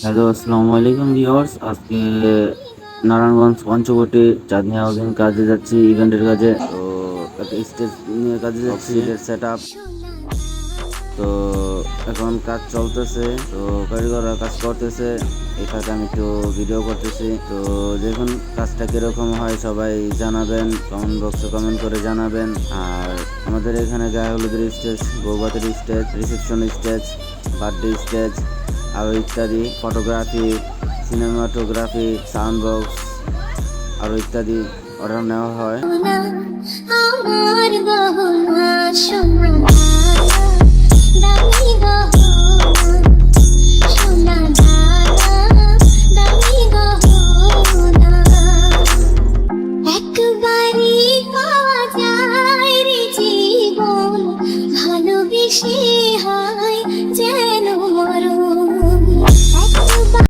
Hello, আসসালামু আলাইকুম viewers. আজকে নারায়ণগঞ্জ পঞ্চবটি চাঁদনি হাউজিং কাজে যাচ্ছি, ইভেন্টের কাজে। তো একটা স্টেজ নিয়ে কাজে যাচ্ছি, এর সেট আপ। তো এখন কাজ চলতেছে, তো কারিগররা কাজ করতেছে, এই ফাঁকে আমি একটু ভিডিও করতেছি। তো দেখুন কাজটা কিরকম হয় সবাই জানাবেন, কমেন্ট বক্সে কমেন্ট করে জানাবেন। আর আমাদের এখানে গায়ে হলুদের স্টেজ, বৌভাতের stage, reception stage, birthday stage, আরও ইত্যাদি, ফটোগ্রাফি, সিনেমাটোগ্রাফি, সাউন্ড বক্স, আরও ইত্যাদি অর্ডার নেওয়া হয়। আমার গহনা সোনা দামি গহনা